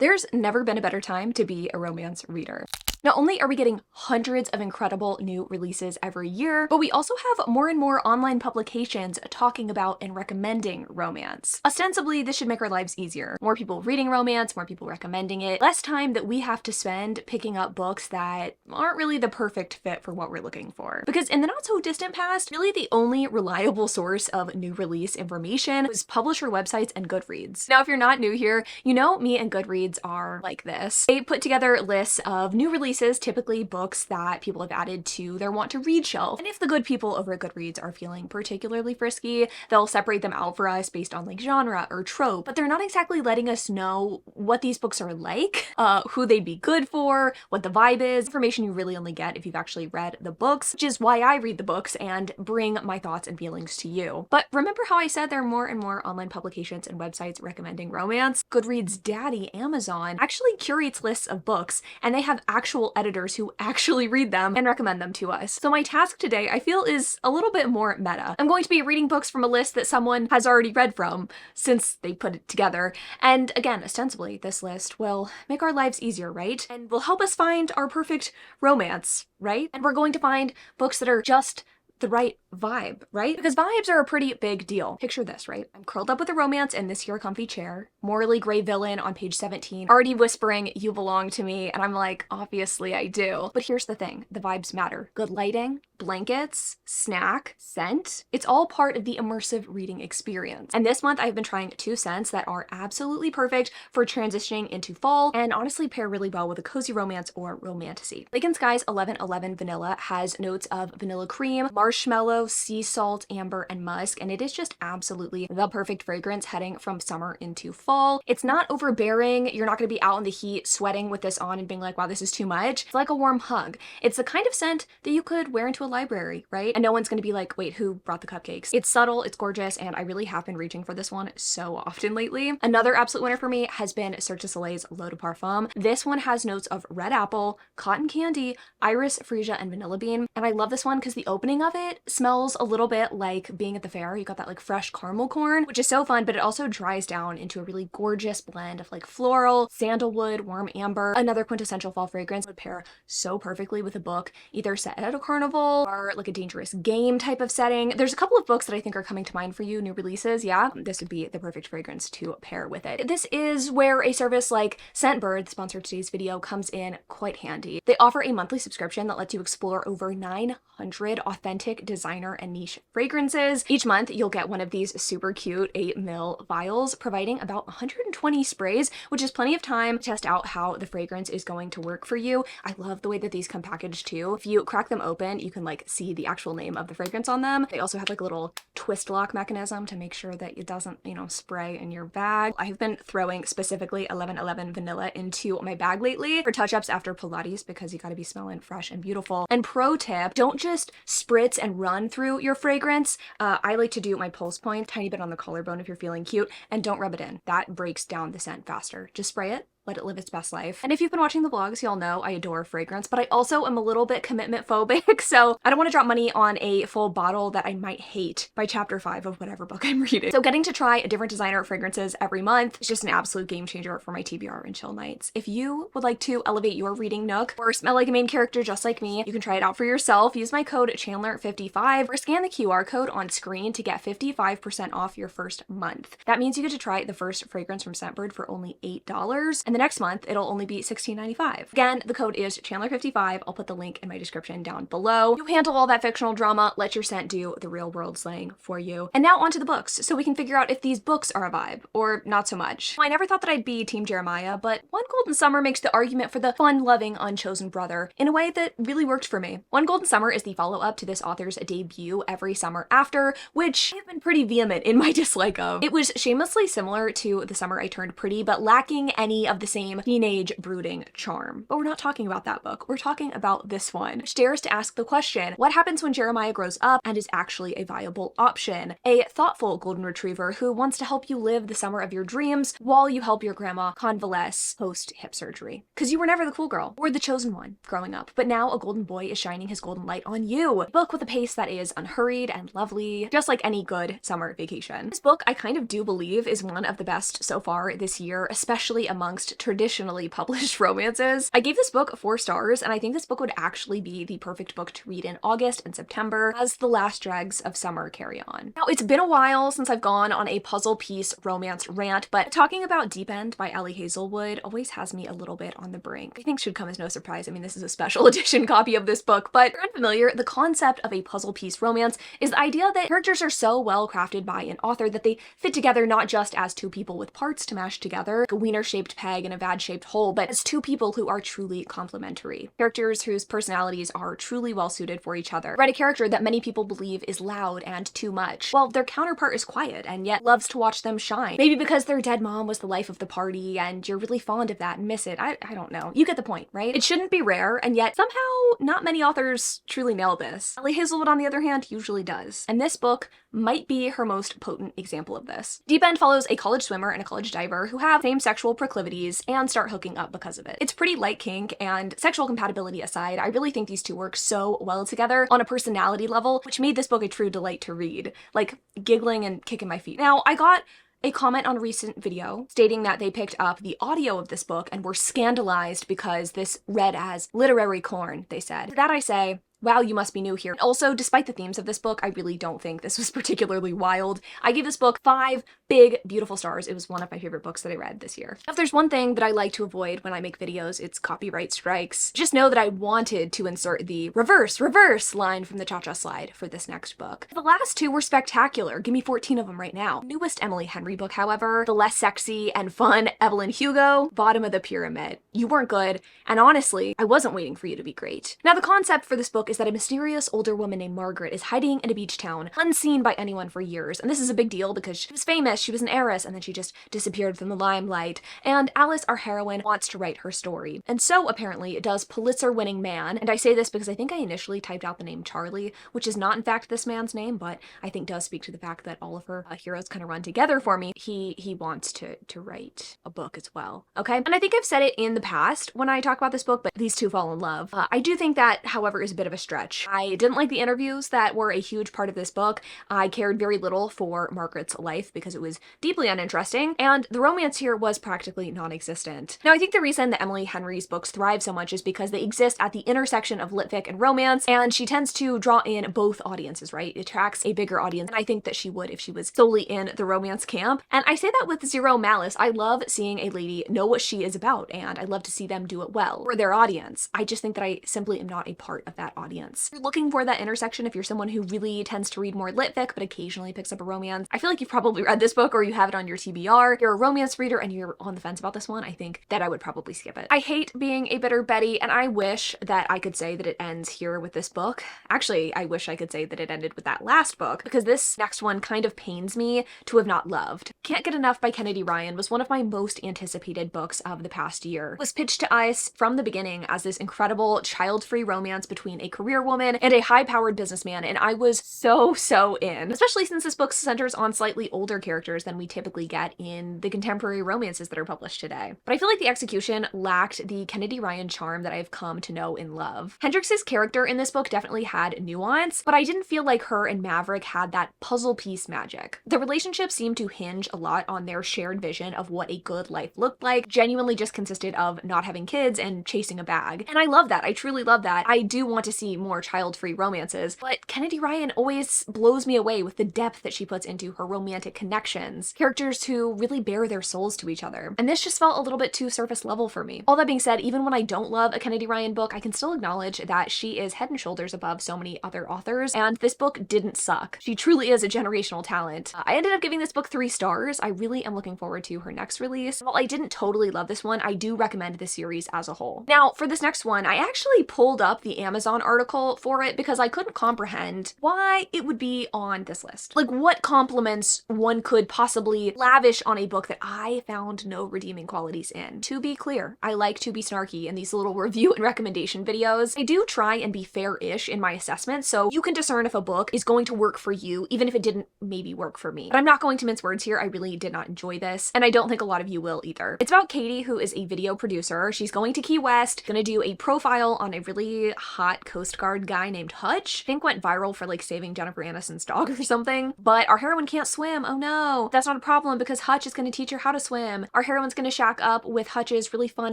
There's never been a better time to be a romance reader. Not only are we getting hundreds of incredible new releases every year, but we also have more and more online publications talking about and recommending romance. Ostensibly, this should make our lives easier. More people reading romance, more people recommending it, less time that we have to spend picking up books that aren't really the perfect fit for what we're looking for. Because in the not so distant past, really the only reliable source of new release information was publisher websites and Goodreads. Now, if you're not new here, you know me and Goodreads are like this. They put together lists of new releases, typically books that people have added to their want to read shelf. And if the good people over at Goodreads are feeling particularly frisky, they'll separate them out for us based on like genre or trope, but they're not exactly letting us know what these books are like, who they'd be good for, what the vibe is, information you really only get if you've actually read the books, which is why I read the books and bring my thoughts and feelings to you. But remember how I said there are more and more online publications and websites recommending romance? Goodreads' daddy, Amazon, actually curates lists of books, and they have actual editors who actually read them and recommend them to us. So my task today, I feel, is a little bit more meta. I'm going to be reading books from a list that someone has already read from, since they put it together. And again, ostensibly, this list will make our lives easier, right? And will help us find our perfect romance, right? And we're going to find books that are just the right vibe, right? Because vibes are a pretty big deal. Picture this, right? I'm curled up with a romance in this here comfy chair, morally gray villain on page 17, already whispering, "You belong to me," and I'm like, obviously I do. But here's the thing, the vibes matter. Good lighting, blankets, snack, scent, it's all part of the immersive reading experience. And this month I've been trying 2 scents that are absolutely perfect for transitioning into fall and honestly pair really well with a cozy romance or romantasy. Lake & Sky's 1111 Vanilla has notes of vanilla cream, marshmallow, sea salt, amber, and musk, and it is just absolutely the perfect fragrance heading from summer into fall. It's not overbearing. You're not going to be out in the heat sweating with this on and being like, wow, this is too much. It's like a warm hug. It's the kind of scent that you could wear into a library, right? And no one's going to be like, wait, who brought the cupcakes? It's subtle, it's gorgeous, and I really have been reaching for this one so often lately. Another absolute winner for me has been Cirque du Soleil's L'Eau de Parfum. This one has notes of red apple, cotton candy, iris, freesia, and vanilla bean. And I love this one because the opening of it smells a little bit like being at the fair. You got that like fresh caramel corn, which is so fun, but it also dries down into a really gorgeous blend of like floral, sandalwood, warm amber. Another quintessential fall fragrance would pair so perfectly with a book either set at a carnival or like a dangerous game type of setting. There's a couple of books that I think are coming to mind for you, new releases. Yeah, this would be the perfect fragrance to pair with it. This is where a service like Scentbird, the sponsor of today's video, comes in quite handy. They offer a monthly subscription that lets you explore over 900 authentic designer and niche fragrances. Each month, you'll get one of these super cute 8ml vials, providing about 120 sprays, which is plenty of time to test out how the fragrance is going to work for you. I love the way that these come packaged too. If you crack them open, you can like see the actual name of the fragrance on them. They also have like a little twist lock mechanism to make sure that it doesn't, spray in your bag. I have been throwing specifically 1111 Vanilla into my bag lately for touch-ups after Pilates because you gotta be smelling fresh and beautiful. And pro tip, don't just spritz and run through your fragrance. I like to do my pulse point, tiny bit on the collarbone if you're feeling cute, and don't rub it in. That breaks down the scent faster. Just spray it. Let it live its best life. And if you've been watching the vlogs, y'all know I adore fragrance, but I also am a little bit commitment phobic, so I don't want to drop money on a full bottle that I might hate by chapter 5 of whatever book I'm reading. So getting to try a different designer fragrances every month is just an absolute game changer for my TBR and chill nights. If you would like to elevate your reading nook or smell like a main character just like me, you can try it out for yourself. Use my code chandler55 or scan the QR code on screen to get 55% off your first month. That means you get to try the first fragrance from Scentbird for only $8, and the next month it'll only be $16.95. Again, the code is chandler55. I'll put the link in my description down below. You handle all that fictional drama, let your scent do the real world slaying for you. And now onto the books, so we can figure out if these books are a vibe or not so much. I never thought that I'd be Team Jeremiah, but One Golden Summer makes the argument for the fun-loving, unchosen brother in a way that really worked for me. One Golden Summer is the follow-up to this author's debut, Every Summer After, which I've been pretty vehement in my dislike of. It was shamelessly similar to The Summer I Turned Pretty, but lacking any of the same teenage brooding charm. But we're not talking about that book. We're talking about this one, which dares to ask the question, what happens when Jeremiah grows up and is actually a viable option? A thoughtful golden retriever who wants to help you live the summer of your dreams while you help your grandma convalesce post hip surgery. Because you were never the cool girl or the chosen one growing up, but now a golden boy is shining his golden light on you. A book with a pace that is unhurried and lovely, just like any good summer vacation. This book I kind of do believe is one of the best so far this year, especially amongst most traditionally published romances. I gave this book 4 stars, and I think this book would actually be the perfect book to read in August and September as the last dregs of summer carry on. Now, it's been a while since I've gone on a puzzle piece romance rant, but talking about Deep End by Ellie Hazelwood always has me a little bit on the brink. I think should come as no surprise. I mean, this is a special edition copy of this book, but if you're unfamiliar, the concept of a puzzle piece romance is the idea that characters are so well crafted by an author that they fit together not just as two people with parts to mash together, like a wiener-shaped peg and a vag-shaped hole, but as two people who are truly complementary. Characters whose personalities are truly well-suited for each other. Write a character that many people believe is loud and too much, while their counterpart is quiet and yet loves to watch them shine. Maybe because their dead mom was the life of the party and you're really fond of that and miss it. I don't know. You get the point, right? It shouldn't be rare, and yet somehow not many authors truly nail this. Ellie Hazelwood, on the other hand, usually does. And this book might be her most potent example of this. Deep End follows a college swimmer and a college diver who have same sexual proclivities and start hooking up because of it. It's pretty light kink, and sexual compatibility aside, I really think these two work so well together on a personality level, which made this book a true delight to read. Like, giggling and kicking my feet. Now, I got a comment on a recent video stating that they picked up the audio of this book and were scandalized because this read as literary corn, they said. To that I say, wow, you must be new here. Also, despite the themes of this book, I really don't think this was particularly wild. I gave this book 5 big, beautiful stars. It was one of my favorite books that I read this year. If there's one thing that I like to avoid when I make videos, it's copyright strikes. Just know that I wanted to insert the reverse line from the Cha-Cha slide for this next book. The last 2 were spectacular. Give me 14 of them right now. Newest Emily Henry book, however, the less sexy and fun Evelyn Hugo, bottom of the pyramid. You weren't good, and honestly, I wasn't waiting for you to be great. Now, the concept for this book is that a mysterious older woman named Margaret is hiding in a beach town, unseen by anyone for years. And this is a big deal because she was famous, she was an heiress, and then she just disappeared from the limelight. And Alice, our heroine, wants to write her story. And so, apparently, does Pulitzer-winning man. And I say this because I think I initially typed out the name Charlie, which is not in fact this man's name, but I think does speak to the fact that all of her heroes kind of run together for me. He wants to write a book as well. Okay? And I think I've said it in the past when I talk about this book, but these two fall in love. I do think that, however, is a bit of a stretch. I didn't like the interviews that were a huge part of this book. I cared very little for Margaret's life because it was deeply uninteresting, and the romance here was practically non-existent. Now, I think the reason that Emily Henry's books thrive so much is because they exist at the intersection of lit fic and romance, and she tends to draw in both audiences, right? It attracts a bigger audience, and I think that she would if she was solely in the romance camp. And I say that with zero malice. I love seeing a lady know what she is about, and I love to see them do it well for their audience. I just think that I simply am not a part of that audience. If you're looking for that intersection, if you're someone who really tends to read more lit fic but occasionally picks up a romance, I feel like you've probably read this book or you have it on your TBR. If you're a romance reader and you're on the fence about this one, I think that I would probably skip it. I hate being a bitter Betty, and I wish that I could say that it ends here with this book. Actually, I wish I could say that it ended with that last book, because this next one kind of pains me to have not loved. Can't Get Enough by Kennedy Ryan was one of my most anticipated books of the past year. It was pitched to us from the beginning as this incredible child-free romance between a career woman and a high-powered businessman, and I was so in. Especially since this book centers on slightly older characters than we typically get in the contemporary romances that are published today. But I feel like the execution lacked the Kennedy Ryan charm that I've come to know and love. Hendrix's character in this book definitely had nuance, but I didn't feel like her and Maverick had that puzzle piece magic. The relationship seemed to hinge a lot on their shared vision of what a good life looked like, genuinely just consisted of not having kids and chasing a bag. And I love that. I truly love that. I do want to see more child-free romances, but Kennedy Ryan always blows me away with the depth that she puts into her romantic connections. Characters who really bare their souls to each other. And this just felt a little bit too surface level for me. All that being said, even when I don't love a Kennedy Ryan book, I can still acknowledge that she is head and shoulders above so many other authors, and this book didn't suck. She truly is a generational talent. I ended up giving this book 3 stars. I really am looking forward to her next release. While I didn't totally love this one, I do recommend this series as a whole. Now, for this next one, I actually pulled up the Amazon article for it because I couldn't comprehend why it would be on this list. Like, what compliments one could possibly lavish on a book that I found no redeeming qualities in. To be clear, I like to be snarky in these little review and recommendation videos. I do try and be fair-ish in my assessment, so you can discern if a book is going to work for you, even if it didn't maybe work for me. But I'm not going to mince words here. I really did not enjoy this, and I don't think a lot of you will either. It's about Katie, who is a video producer. She's going to Key West, gonna do a profile on a really hot Coast Guard guy named Hutch. I think went viral for like saving Jennifer Aniston's dog or something. But our heroine can't swim. Oh no. no, that's not a problem because Hutch is going to teach her how to swim. Our heroine's going to shack up with Hutch's really fun,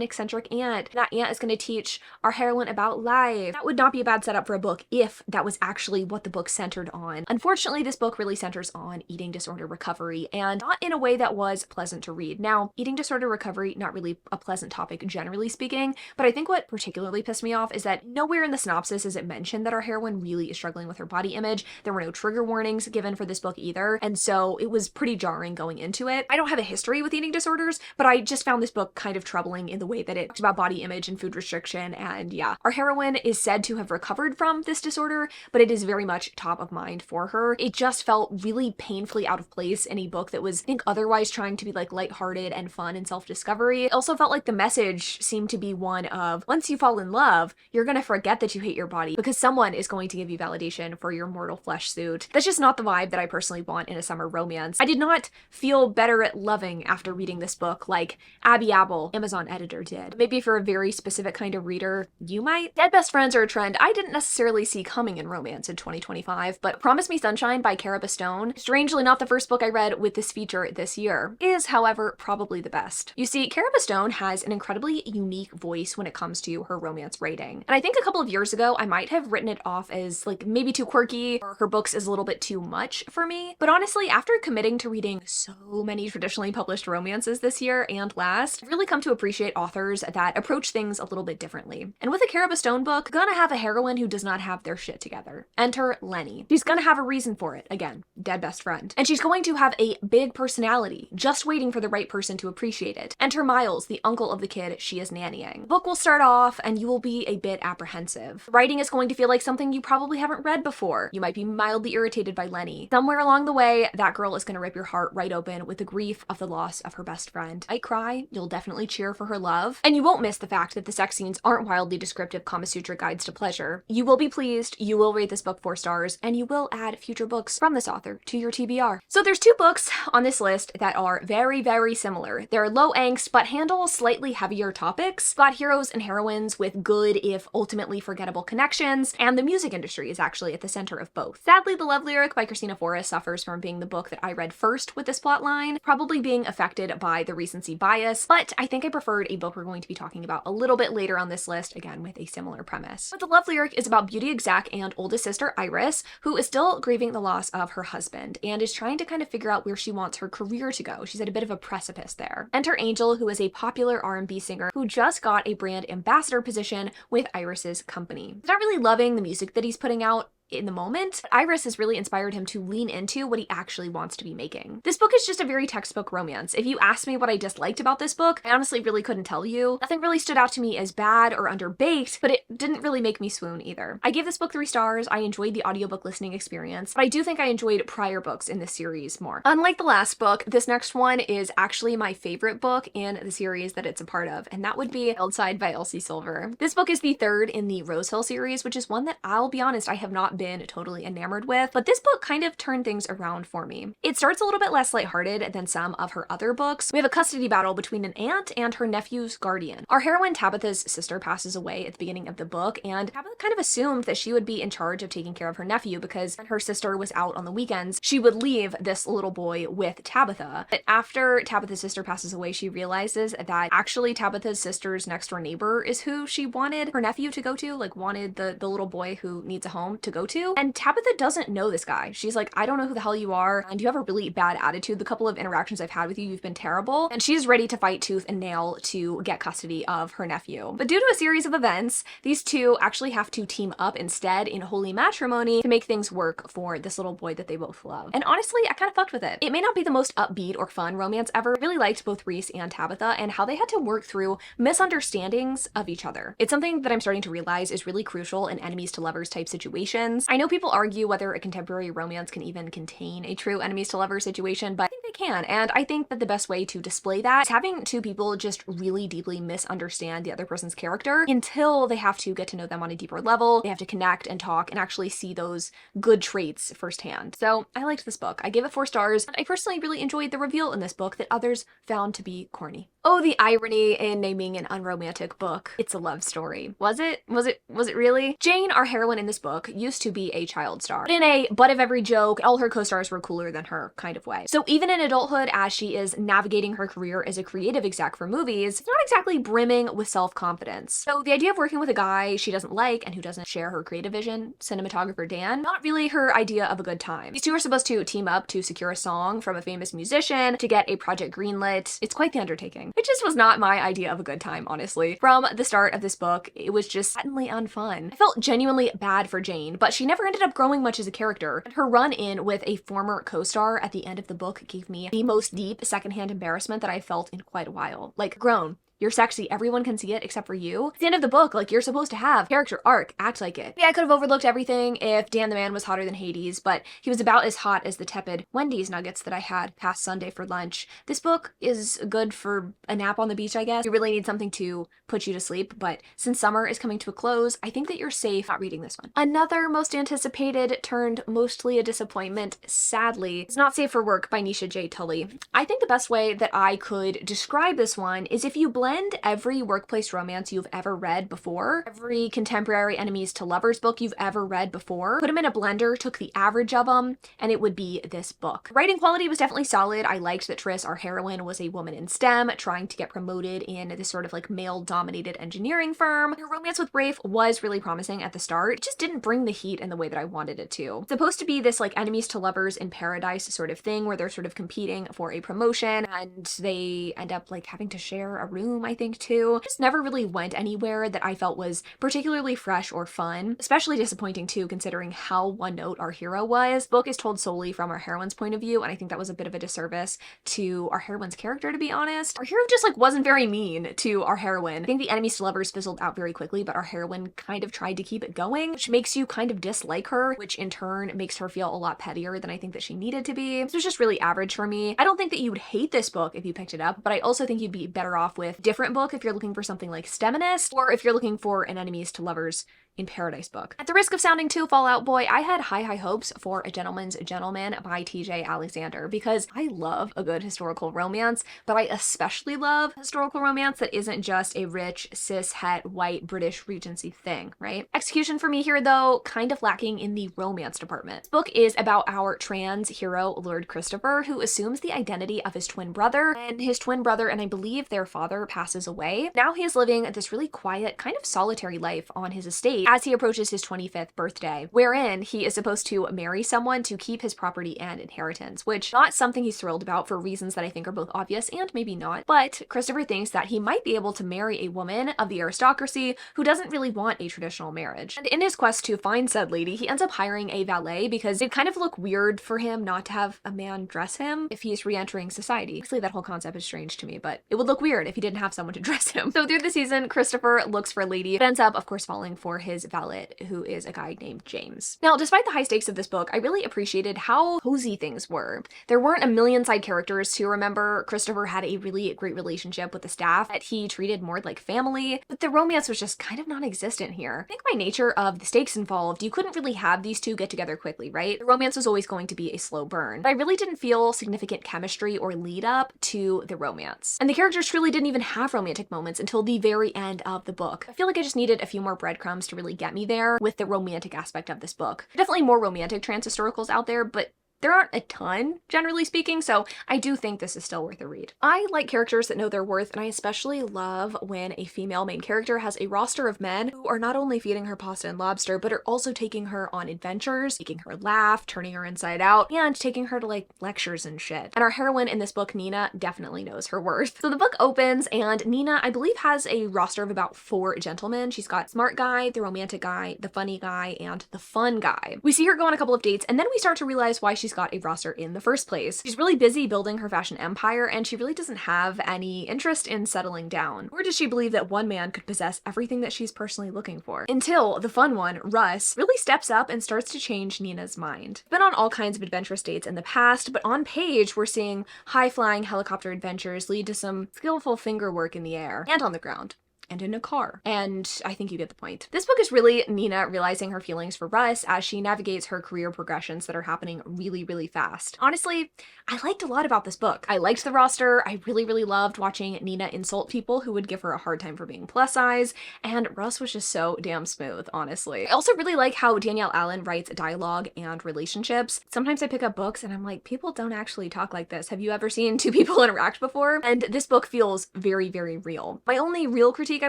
eccentric aunt. That aunt is going to teach our heroine about life. That would not be a bad setup for a book if that was actually what the book centered on. Unfortunately, this book really centers on eating disorder recovery, and not in a way that was pleasant to read. Now, eating disorder recovery, not really a pleasant topic generally speaking, but I think what particularly pissed me off is that nowhere in the synopsis is it mentioned that our heroine really is struggling with her body image. There were no trigger warnings given for this book either, and so it was pretty jarring going into it. I don't have a history with eating disorders, but I just found this book kind of troubling in the way that it talked about body image and food restriction, and yeah. Our heroine is said to have recovered from this disorder, but it is very much top of mind for her. It just felt really painfully out of place in a book that was, I think, otherwise trying to be like lighthearted and fun and self-discovery. It also felt like the message seemed to be one of, once you fall in love, you're gonna forget that you hate your body because someone is going to give you validation for your mortal flesh suit. That's just not the vibe that I personally want in a summer romance. I did not feel better at loving after reading this book like Abby Abel, Amazon editor, did. Maybe for a very specific kind of reader, you might. Dead best friends are a trend I didn't necessarily see coming in romance in 2025, but Promise Me Sunshine by Cara Bastone, strangely not the first book I read with this feature this year, is, however, probably the best. You see, Cara Bastone has an incredibly unique voice when it comes to her romance writing, and I think a couple of years ago I might have written it off as like maybe too quirky or her books is a little bit too much for me, but honestly, after committing to reading so many traditionally published romances this year and last, I've really come to appreciate authors that approach things a little bit differently. And with a Cara Bastone book, gonna have a heroine who does not have their shit together. Enter Lenny. She's gonna have a reason for it. Again, dead best friend. And she's going to have a big personality, just waiting for the right person to appreciate it. Enter Miles, the uncle of the kid she is nannying. The book will start off and you will be a bit apprehensive. The writing is going to feel like something you probably haven't read before. You might be mildly irritated by Lenny. Somewhere along the way, that girl is gonna rip your heart right open with the grief of the loss of her best friend. I cry, you'll definitely cheer for her love, and you won't miss the fact that the sex scenes aren't wildly descriptive Kama Sutra guides to pleasure. You will be pleased, you will rate this book 4 stars, and you will add future books from this author to your TBR. So there's 2 books on this list that are very, very similar. They're low angst, but handle slightly heavier topics. Got heroes and heroines with good, if ultimately forgettable connections, and the music industry is actually at the center of both. Sadly, The Love Lyric by Christina Forrest suffers from being the book that I read first with this plotline, probably being affected by the recency bias, but I think I preferred a book we're going to be talking about a little bit later on this list, again with a similar premise. But The Love Lyric is about beauty exec and oldest sister Iris, who is still grieving the loss of her husband and is trying to kind of figure out where she wants her career to go. She's at a bit of a precipice there. Enter Angel, who is a popular R&B singer who just got a brand ambassador position with Iris's company. He's not really loving the music that he's putting out in the moment, but Iris has really inspired him to lean into what he actually wants to be making. This book is just a very textbook romance. If you asked me what I disliked about this book, I honestly really couldn't tell you. Nothing really stood out to me as bad or underbaked, but it didn't really make me swoon either. I gave this book 3 stars. I enjoyed the audiobook listening experience, but I do think I enjoyed prior books in this series more. Unlike the last book, this next one is actually my favorite book in the series that it's a part of, and that would be Outside by Elsie Silver. This book is the 3rd in the Rosehill series, which is one that I'll be honest, I have not been totally enamored with, but this book kind of turned things around for me. It starts a little bit less lighthearted than some of her other books. We have a custody battle between an aunt and her nephew's guardian. Our heroine Tabitha's sister passes away at the beginning of the book, and Tabitha kind of assumed that she would be in charge of taking care of her nephew because when her sister was out on the weekends, she would leave this little boy with Tabitha. But after Tabitha's sister passes away, she realizes that actually Tabitha's sister's next door neighbor is who she wanted her nephew to go to, like wanted the little boy who needs a home to go to. And Tabitha doesn't know this guy. She's like, I don't know who the hell you are, and you have a really bad attitude. The couple of interactions I've had with you, you've been terrible. And she's ready to fight tooth and nail to get custody of her nephew. But due to a series of events, these two actually have to team up instead in holy matrimony to make things work for this little boy that they both love. And honestly, I kind of fucked with it. It may not be the most upbeat or fun romance ever. I really liked both Reese and Tabitha and how they had to work through misunderstandings of each other. It's something that I'm starting to realize is really crucial in enemies to lovers type situations. I know people argue whether a contemporary romance can even contain a true enemies to lovers situation, but I think they can. And I think that the best way to display that is having 2 people just really deeply misunderstand the other person's character until they have to get to know them on a deeper level. They have to connect and talk and actually see those good traits firsthand. So I liked this book. I gave it 4 stars, and I personally really enjoyed the reveal in this book that others found to be corny. Oh, the irony in naming an unromantic book. It's a love story. Was it? Was it really? Jane, our heroine in this book, used to be a child star, but in a butt of every joke, all her co-stars were cooler than her kind of way. So even in adulthood, as she is navigating her career as a creative exec for movies, it's not exactly brimming with self-confidence. So the idea of working with a guy she doesn't like and who doesn't share her creative vision, cinematographer Dan, not really her idea of a good time. These two are supposed to team up to secure a song from a famous musician to get a project greenlit. It's quite the undertaking. It just was not my idea of a good time, honestly. From the start of this book, it was just patently unfun. I felt genuinely bad for Jane, but she never ended up growing much as a character, and her run-in with a former co-star at the end of the book gave me the most deep secondhand embarrassment that I felt in quite a while. Like, grown. You're sexy, everyone can see it except for you. It's the end of the book, like you're supposed to have character arc, act like it. Yeah, I could have overlooked everything if Dan the Man was hotter than Hades, but he was about as hot as the tepid Wendy's nuggets that I had past Sunday for lunch. This book is good for a nap on the beach, I guess. You really need something to put you to sleep, but since summer is coming to a close, I think that you're safe not reading this one. Another most anticipated turned mostly a disappointment, sadly, is Not Safe for Work by Nisha J. Tully. I think the best way that I could describe this one is if you blend every workplace romance you've ever read before, every contemporary enemies to lovers book you've ever read before, put them in a blender, took the average of them, and it would be this book. Writing quality was definitely solid. I liked that Triss, our heroine, was a woman in STEM, trying to get promoted in this sort of like male-dominated engineering firm. Her romance with Rafe was really promising at the start. It just didn't bring the heat in the way that I wanted it to. It's supposed to be this like enemies to lovers in paradise sort of thing where they're sort of competing for a promotion and they end up like having to share a room, I think, too. It just never really went anywhere that I felt was particularly fresh or fun. Especially disappointing too, considering how one note our hero was. The book is told solely from our heroine's point of view, and I think that was a bit of a disservice to our heroine's character, to be honest. Our hero just like wasn't very mean to our heroine. I think the enemies to lovers fizzled out very quickly, but our heroine kind of tried to keep it going, which makes you kind of dislike her, which in turn makes her feel a lot pettier than I think that she needed to be. This was just really average for me. I don't think that you would hate this book if you picked it up, but I also think you'd be better off with a different book if you're looking for something like STEMinist, or if you're looking for an enemies to lovers in Paradise book. At the risk of sounding too Fallout Boy, I had high hopes for A Gentleman's Gentleman by TJ Alexander because I love a good historical romance, but I especially love historical romance that isn't just a rich, cis-het, white British Regency thing, right? Execution for me here, though, kind of lacking in the romance department. This book is about our trans hero, Lord Christopher, who assumes the identity of his twin brother, and his twin brother and I believe their father passes away. Now he is living this really quiet, kind of solitary life on his estate as he approaches his 25th birthday, wherein he is supposed to marry someone to keep his property and inheritance, which not something he's thrilled about for reasons that I think are both obvious and maybe not. But Christopher thinks that he might be able to marry a woman of the aristocracy who doesn't really want a traditional marriage. And in his quest to find said lady, he ends up hiring a valet because it'd kind of look weird for him not to have a man dress him if he's re-entering society. Actually, that whole concept is strange to me, but it would look weird if he didn't have someone to dress him. So through the season, Christopher looks for a lady, but ends up, of course, falling for his valet, who is a guy named James. Now, despite the high stakes of this book, I really appreciated how cozy things were. There weren't a million side characters to remember. Christopher had a really great relationship with the staff that he treated more like family, but the romance was just kind of non-existent here. I think by nature of the stakes involved, you couldn't really have these two get together quickly, right? The romance was always going to be a slow burn, but I really didn't feel significant chemistry or lead up to the romance. And the characters truly didn't even have romantic moments until the very end of the book. I feel like I just needed a few more breadcrumbs to really get me there with the romantic aspect of this book. Definitely more romantic trans historicals out there, but there aren't a ton, generally speaking, so I do think this is still worth a read. I like characters that know their worth, and I especially love when a female main character has a roster of men who are not only feeding her pasta and lobster, but are also taking her on adventures, making her laugh, turning her inside out, and taking her to like lectures and shit. And our heroine in this book, Nina, definitely knows her worth. So the book opens, and Nina, I believe, has a roster of about 4 gentlemen. She's got smart guy, the romantic guy, the funny guy, and the fun guy. We see her go on a couple of dates, and then we start to realize why she's got a roster in the first place. She's really busy building her fashion empire, and she really doesn't have any interest in settling down. Nor does she believe that one man could possess everything that she's personally looking for. Until the fun one, Russ, really steps up and starts to change Nina's mind. Been on all kinds of adventurous dates in the past, but on page we're seeing high-flying helicopter adventures lead to some skillful finger work in the air and on the ground. and in a car. And I think you get the point. This book is really Nina realizing her feelings for Russ as she navigates her career progressions that are happening really, really fast. Honestly, I liked a lot about this book. I liked the roster. I really loved watching Nina insult people who would give her a hard time for being plus size, and Russ was just so damn smooth, honestly. I also really like how Danielle Allen writes dialogue and relationships. Sometimes I pick up books and I'm like, people don't actually talk like this. Have you ever seen two people interact before? And this book feels very, very real. My only real critique, I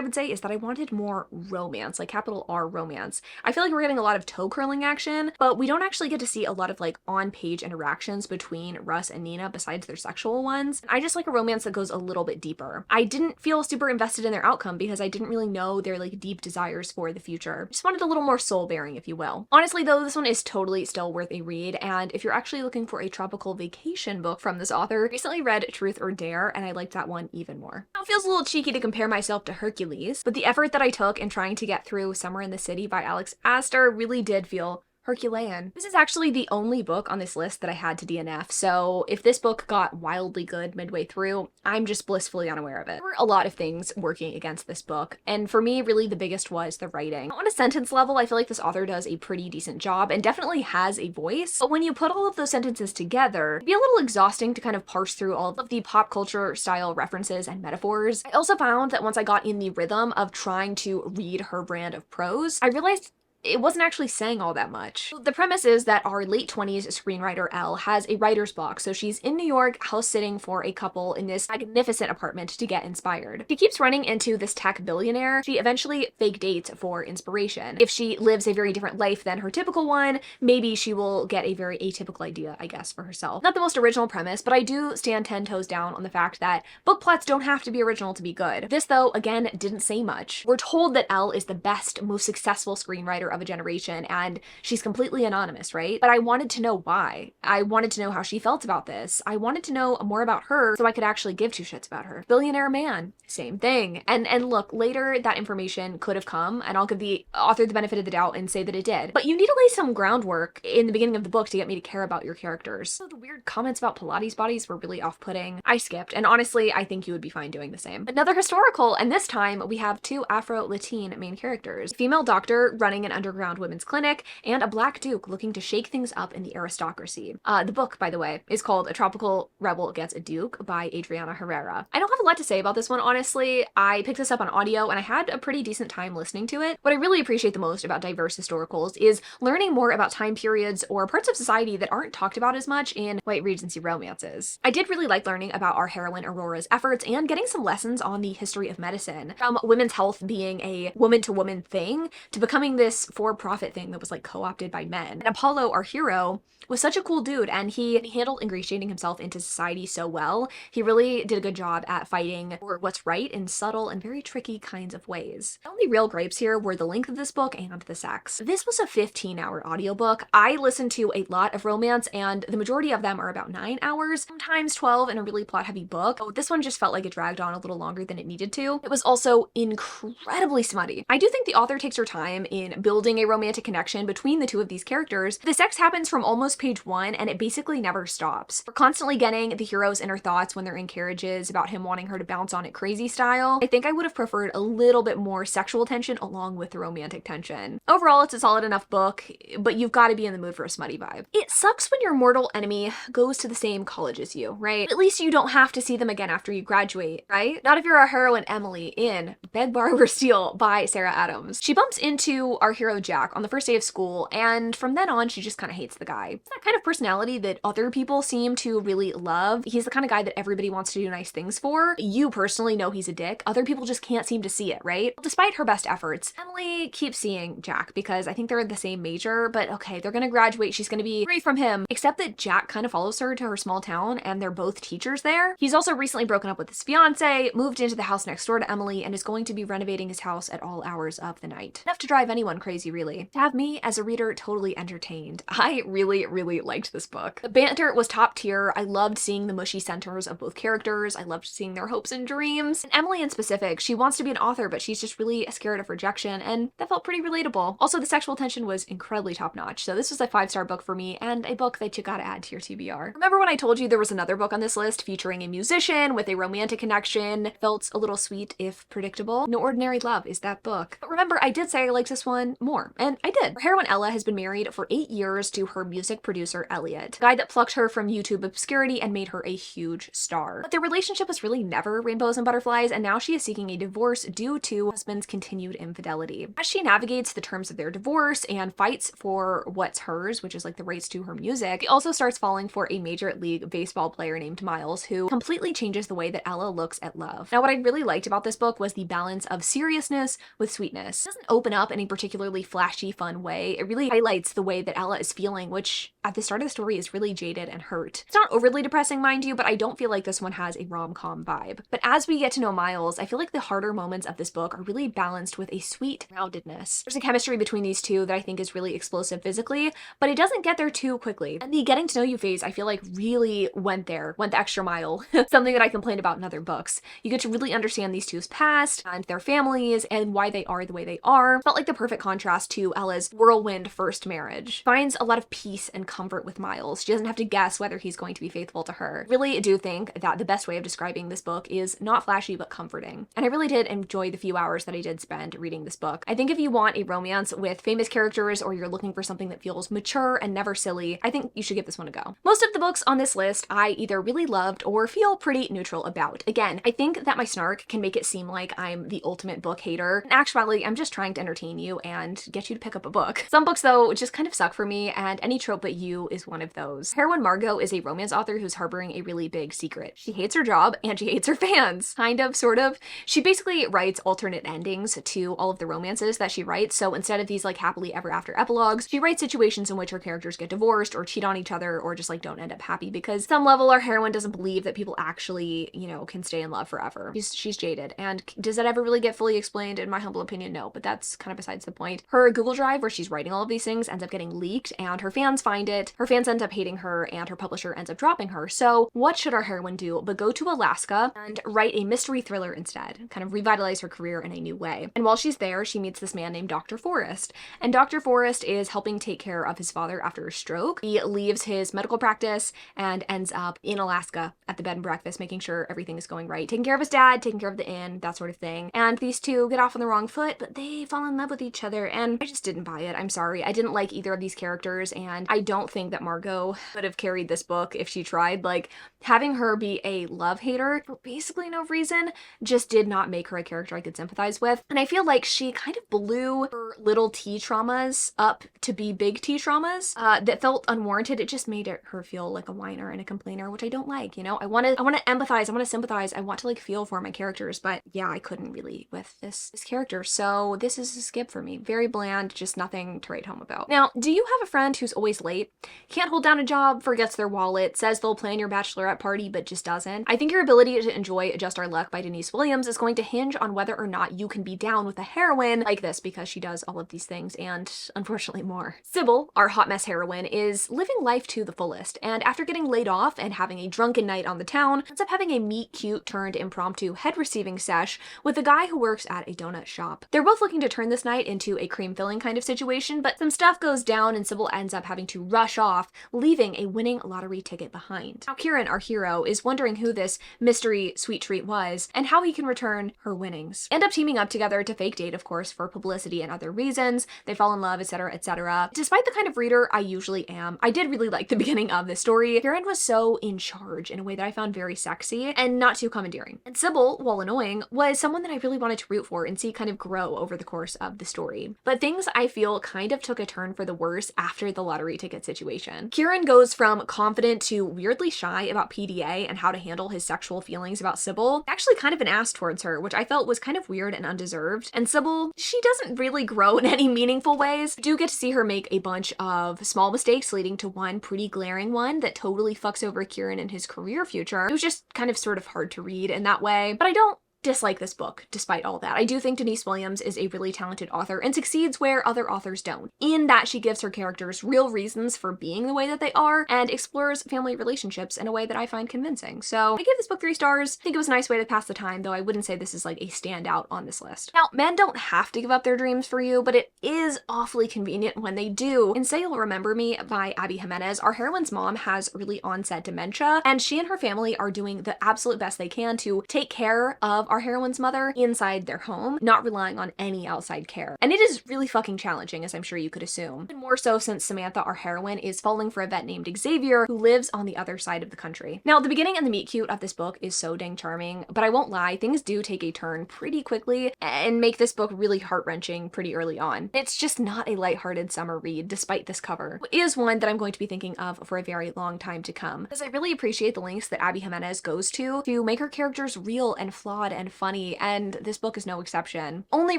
would say, is that I wanted more romance, like capital R romance. I feel like we're getting a lot of toe curling action, but we don't actually get to see a lot of like on-page interactions between Russ and Nina besides their sexual ones. I just like a romance that goes a little bit deeper. I didn't feel super invested in their outcome because I didn't really know their like deep desires for the future. Just wanted a little more soul bearing, if you will. Honestly though, this one is totally still worth a read, and if you're actually looking for a tropical vacation book from this author, I recently read Truth or Dare and I liked that one even more. Now, it feels a little cheeky to compare myself to Hercules, but the effort that I took in trying to get through Summer in the City by Alex Astor really did feel Herculean. This is actually the only book on this list that I had to DNF, so if this book got wildly good midway through, I'm just blissfully unaware of it. There were a lot of things working against this book, and for me, really the biggest was the writing. On a sentence level, I feel like this author does a pretty decent job and definitely has a voice, but when you put all of those sentences together, it'd be a little exhausting to kind of parse through all of the pop culture style references and metaphors. I also found that once I got in the rhythm of trying to read her brand of prose, I realized it wasn't actually saying all that much. The premise is that our late 20s screenwriter Elle has a writer's block, so she's in New York house sitting for a couple in this magnificent apartment to get inspired. She keeps running into this tech billionaire. She eventually fake dates for inspiration. If she lives a very different life than her typical one, maybe she will get a very atypical idea, I guess, for herself. Not the most original premise, but I do stand 10 toes down on the fact that book plots don't have to be original to be good. This, though, again, didn't say much. We're told that Elle is the best, most successful screenwriter of a generation, and she's completely anonymous, right? But I wanted to know why. I wanted to know how she felt about this. I wanted to know more about her so I could actually give two shits about her. Billionaire man, same thing. And look, later that information could have come, and I'll give the author the benefit of the doubt and say that it did. But you need to lay some groundwork in the beginning of the book to get me to care about your characters. So the weird comments about Pilates bodies were really off-putting. I skipped, and honestly, I think you would be fine doing the same. Another historical, and this time we have two Afro-Latin main characters. A female doctor running an underground women's clinic, and a black duke looking to shake things up in the aristocracy. The book, by the way, is called A Tropical Rebel Gets a Duke by Adriana Herrera. I don't have a lot to say about this one, honestly. I picked this up on audio and I had a pretty decent time listening to it. What I really appreciate the most about diverse historicals is learning more about time periods or parts of society that aren't talked about as much in white Regency romances. I did really like learning about our heroine Aurora's efforts and getting some lessons on the history of medicine, from women's health being a woman-to-woman thing to becoming this for-profit thing that was like co-opted by men. And Apollo, our hero, was such a cool dude, and he handled ingratiating himself into society so well. He really did a good job at fighting for what's right in subtle and very tricky kinds of ways. The only real gripes here were the length of this book and the sex. This was a 15-hour audiobook. I listened to a lot of romance, and the majority of them are about 9 hours, sometimes 12 in a really plot-heavy book. Oh, this one just felt like it dragged on a little longer than it needed to. It was also incredibly smutty. I do think the author takes her time in building a romantic connection between the two of these characters. The sex happens from almost page 1, and it basically never stops. We're constantly getting the hero's inner thoughts when they're in carriages about him wanting her to bounce on it crazy style. I think I would have preferred a little bit more sexual tension along with the romantic tension. Overall, it's a solid enough book, but you've got to be in the mood for a smutty vibe. It sucks when your mortal enemy goes to the same college as you, right? At least you don't have to see them again after you graduate, right? Not if you're our heroine Emily in Beg, Borrow, or Steal by Sarah Adams. She bumps into our hero Jack on the first day of school, and from then on, she just kind of hates the guy. It's that kind of personality that other people seem to really love. He's the kind of guy that everybody wants to do nice things for. You personally know he's a dick. Other people just can't seem to see it, right? Despite her best efforts, Emily keeps seeing Jack because I think they're the same major, but okay, they're gonna graduate. She's gonna be free from him, except that Jack kind of follows her to her small town, and they're both teachers there. He's also recently broken up with his fiance, moved into the house next door to Emily, and is going to be renovating his house at all hours of the night. Enough to drive anyone crazy crazy, really. To have me as a reader totally entertained. I really, really liked this book. The banter was top tier. I loved seeing the mushy centers of both characters. I loved seeing their hopes and dreams. And Emily in specific, she wants to be an author, but she's just really scared of rejection, and that felt pretty relatable. Also, the sexual tension was incredibly top-notch, so this was a 5-star book for me, and a book that you gotta add to your TBR. Remember when I told you there was another book on this list featuring a musician with a romantic connection? Felt a little sweet, if predictable. No Ordinary Love is that book. But remember, I did say I liked this one more, and I did. Our heroine Ella has been married for 8 years to her music producer Elliot, the guy that plucked her from YouTube obscurity and made her a huge star. But their relationship was really never rainbows and butterflies, and now she is seeking a divorce due to her husband's continued infidelity. As she navigates the terms of their divorce and fights for what's hers, which is like the rights to her music, she also starts falling for a Major League Baseball player named Miles, who completely changes the way that Ella looks at love. Now, what I really liked about this book was the balance of seriousness with sweetness. It doesn't open up in a particularly flashy, fun way. It really highlights the way that Ella is feeling, which at the start of the story is really jaded and hurt. It's not overly depressing, mind you, but I don't feel like this one has a rom-com vibe. But as we get to know Miles, I feel like the harder moments of this book are really balanced with a sweet groundedness. There's a chemistry between these two that I think is really explosive physically, but it doesn't get there too quickly. And the getting to know you phase, I feel like really went the extra mile. Something that I complained about in other books. You get to really understand these two's past and their families and why they are the way they are. Felt like the perfect contrast to Ella's whirlwind first marriage. Finds a lot of peace and comfort with Miles. She doesn't have to guess whether he's going to be faithful to her. Really do think that the best way of describing this book is not flashy but comforting. And I really did enjoy the few hours that I did spend reading this book. I think if you want a romance with famous characters or you're looking for something that feels mature and never silly, I think you should give this one a go. Most of the books on this list I either really loved or feel pretty neutral about. Again, I think that my snark can make it seem like I'm the ultimate book hater. In actuality, I'm just trying to entertain you and get you to pick up a book. Some books, though, just kind of suck for me, and Any Trope But You is one of those. Heroine Margot is a romance author who's harboring a really big secret. She hates her job and she hates her fans. Kind of, sort of. She basically writes alternate endings to all of the romances that she writes, so instead of these like happily ever after epilogues, she writes situations in which her characters get divorced or cheat on each other or just like don't end up happy because some level our heroine doesn't believe that people actually, you know, can stay in love forever. She's jaded. And does that ever really get fully explained? In my humble opinion, no, but that's kind of besides the point. Her Google Drive, where she's writing all of these things, ends up getting leaked and her fans find it. Her fans end up hating her and her publisher ends up dropping her. So what should our heroine do but go to Alaska and write a mystery thriller instead, kind of revitalize her career in a new way. And while she's there, she meets this man named Dr. Forrest. And Dr. Forrest is helping take care of his father after a stroke. He leaves his medical practice and ends up in Alaska at the bed and breakfast, making sure everything is going right. Taking care of his dad, taking care of the inn, that sort of thing. And these two get off on the wrong foot, but they fall in love with each other, and I just didn't buy it. I'm sorry. I didn't like either of these characters, and I don't think that Margot could have carried this book if she tried. Like, having her be a love hater for basically no reason just did not make her a character I could sympathize with. And I feel like she kind of blew her little T traumas up to be big T traumas that felt unwarranted. It just made her feel like a whiner and a complainer, which I don't like, you know? I want to empathize, I want to sympathize, I want to like feel for my characters, but yeah, I couldn't really with this character. So this is a skip for me. Very bland, just nothing to write home about. Now, do you have a friend who's always late, can't hold down a job, forgets their wallet, says they'll plan your bachelorette party but just doesn't? I think your ability to enjoy Just Our Luck by Denise Williams is going to hinge on whether or not you can be down with a heroine like this, because she does all of these things and unfortunately more. Sybil, our hot mess heroine, is living life to the fullest, and after getting laid off and having a drunken night on the town, ends up having a meet cute turned impromptu head receiving sesh with a guy who works at a donut shop. They're both looking to turn this night into a cream filling kind of situation, but some stuff goes down and Sybil ends up having to rush off, leaving a winning lottery ticket behind. Now Kieran, our hero, is wondering who this mystery sweet treat was and how he can return her winnings. End up teaming up together to fake date, of course, for publicity and other reasons. They fall in love, etc., etc. Despite the kind of reader I usually am, I did really like the beginning of this story. Kieran was so in charge in a way that I found very sexy and not too commandeering. And Sybil, while annoying, was someone that I really wanted to root for and see kind of grow over the course of the story. But things I feel kind of took a turn for the worse after the lottery ticket situation. Kieran goes from confident to weirdly shy about PDA and how to handle his sexual feelings about Sybil, actually kind of an ass towards her, which I felt was kind of weird and undeserved. And Sybil, she doesn't really grow in any meaningful ways. You do get to see her make a bunch of small mistakes leading to one pretty glaring one that totally fucks over Kieran and his career future. It was just kind of sort of hard to read in that way, but I don't dislike this book despite all that. I do think Denise Williams is a really talented author and succeeds where other authors don't, in that she gives her characters real reasons for being the way that they are and explores family relationships in a way that I find convincing. So I gave this book 3 stars. I think it was a nice way to pass the time, though I wouldn't say this is like a standout on this list. Now, men don't have to give up their dreams for you, but it is awfully convenient when they do. In Say You'll Remember Me by Abby Jimenez, our heroine's mom has early onset dementia, and she and her family are doing the absolute best they can to take care of our heroine's mother inside their home, not relying on any outside care. And it is really fucking challenging, as I'm sure you could assume. And more so since Samantha, our heroine, is falling for a vet named Xavier, who lives on the other side of the country. Now, the beginning and the meet cute of this book is so dang charming, but I won't lie, things do take a turn pretty quickly and make this book really heart-wrenching pretty early on. It's just not a lighthearted summer read, despite this cover. It is one that I'm going to be thinking of for a very long time to come, because I really appreciate the lengths that Abby Jimenez goes to make her characters real and flawed and funny, and this book is no exception. Only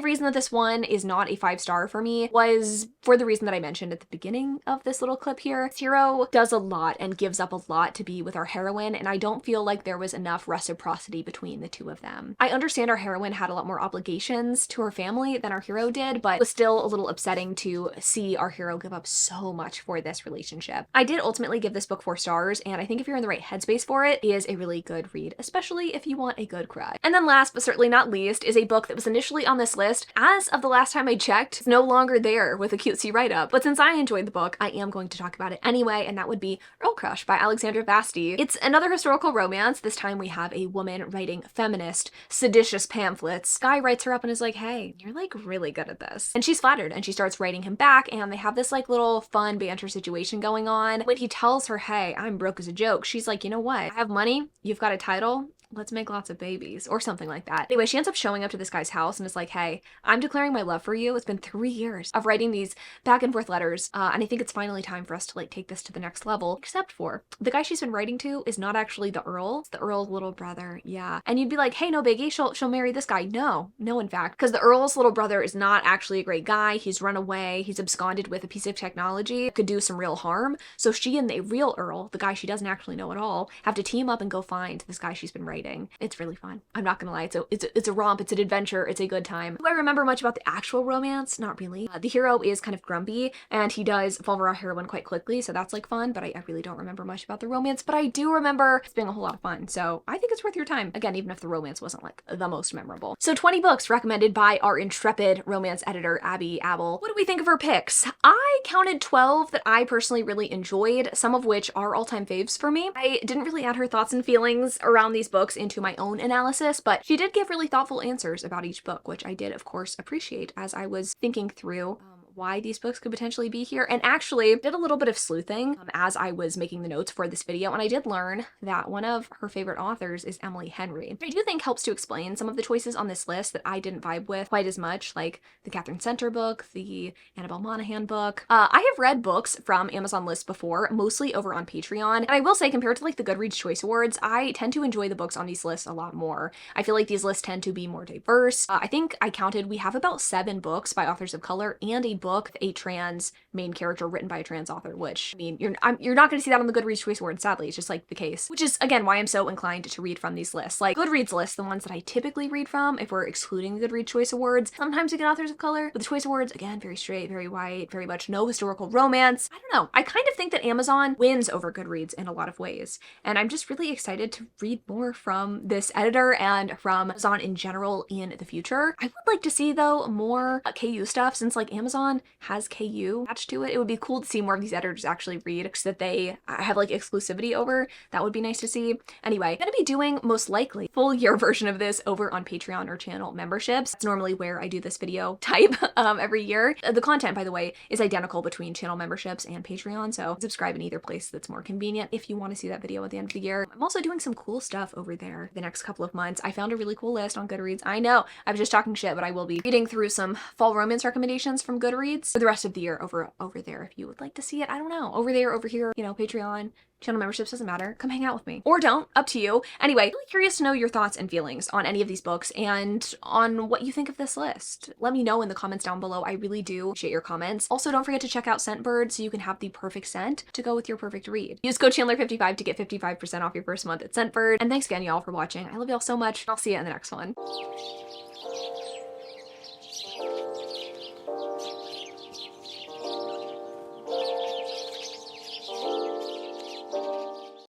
reason that this one is not a 5-star for me was for the reason that I mentioned at the beginning of this little clip here. This hero does a lot and gives up a lot to be with our heroine, and I don't feel like there was enough reciprocity between the two of them. I understand our heroine had a lot more obligations to her family than our hero did, but it was still a little upsetting to see our hero give up so much for this relationship. I did ultimately give this book 4 stars, and I think if you're in the right headspace for it, it is a really good read, especially if you want a good cry. And then last but certainly not least is a book that was initially on this list. As of the last time I checked, it's no longer there with a cutesy write-up, but since I enjoyed the book, I am going to talk about it anyway, and that would be Earl Crush by Alexandra Vasti. It's another historical romance. This time we have a woman writing feminist, seditious pamphlets. Guy writes her up and is like, hey, you're like really good at this. And she's flattered, and she starts writing him back, and they have this like little fun banter situation going on. When he tells her, hey, I'm broke as a joke, she's like, you know what? I have money, you've got a title, let's make lots of babies, or something like that. Anyway, she ends up showing up to this guy's house and is like, hey, I'm declaring my love for you. It's been 3 years of writing these back and forth letters, and I think it's finally time for us to like take this to the next level, except for the guy she's been writing to is not actually the Earl. It's the Earl's little brother, yeah. And you'd be like, hey, no biggie, she'll marry this guy. No, in fact, because the Earl's little brother is not actually a great guy. He's run away, he's absconded with a piece of technology that could do some real harm. So she and the real Earl, the guy she doesn't actually know at all, have to team up and go find this guy she's been writing. It's really fun. I'm not gonna lie, it's a romp, it's an adventure, it's a good time. Do I remember much about the actual romance? Not really. The hero is kind of grumpy, and he does fall for our heroine quite quickly, so that's like fun, but I really don't remember much about the romance, but I do remember it's being a whole lot of fun, so I think it's worth your time. Again, even if the romance wasn't like the most memorable. So 20 books recommended by our intrepid romance editor, Abby Abel. What do we think of her picks? I counted 12 that I personally really enjoyed, some of which are all-time faves for me. I didn't really add her thoughts and feelings around these books into my own analysis, but she did give really thoughtful answers about each book, which I did, of course, appreciate as I was thinking through why these books could potentially be here, and actually did a little bit of sleuthing as I was making the notes for this video, and I did learn that one of her favorite authors is Emily Henry, which I do think helps to explain some of the choices on this list that I didn't vibe with quite as much, like the Catherine Center book, the Annabelle Monaghan book. I have read books from Amazon lists before, mostly over on Patreon, and I will say compared to like the Goodreads Choice Awards, I tend to enjoy the books on these lists a lot more. I feel like these lists tend to be more diverse. I think I counted we have about 7 books by authors of color and a book with a trans main character written by a trans author, which, I mean, you're not going to see that on the Goodreads Choice Awards, sadly. It's just like the case, which is again why I'm so inclined to read from these lists. Like Goodreads lists, the ones that I typically read from, if we're excluding the Goodreads Choice Awards, sometimes we get authors of color, but the Choice Awards, again, very straight, very white, very much no historical romance. I don't know. I kind of think that Amazon wins over Goodreads in a lot of ways, and I'm just really excited to read more from this editor and from Amazon in general in the future. I would like to see, though, more KU stuff, since like Amazon has KU attached to it. It would be cool to see more of these editors actually read books that they have like exclusivity over. That would be nice to see. Anyway, I'm gonna be doing most likely full year version of this over on Patreon or channel memberships. That's normally where I do this video type every year. The content, by the way, is identical between channel memberships and Patreon, so subscribe in either place that's more convenient if you want to see that video at the end of the year. I'm also doing some cool stuff over there the next couple of months. I found a really cool list on Goodreads. I know I was just talking shit, but I will be reading through some fall romance recommendations from Goodreads reads for the rest of the year over there if you would like to see it. I don't know. Over there, over here, you know, Patreon, channel memberships, doesn't matter. Come hang out with me. Or don't, up to you. Anyway, really curious to know your thoughts and feelings on any of these books and on what you think of this list. Let me know in the comments down below. I really do appreciate your comments. Also, don't forget to check out Scentbird so you can have the perfect scent to go with your perfect read. Use code Chandler55 to get 55% off your first month at Scentbird. And thanks again, y'all, for watching. I love y'all so much. I'll see you in the next one.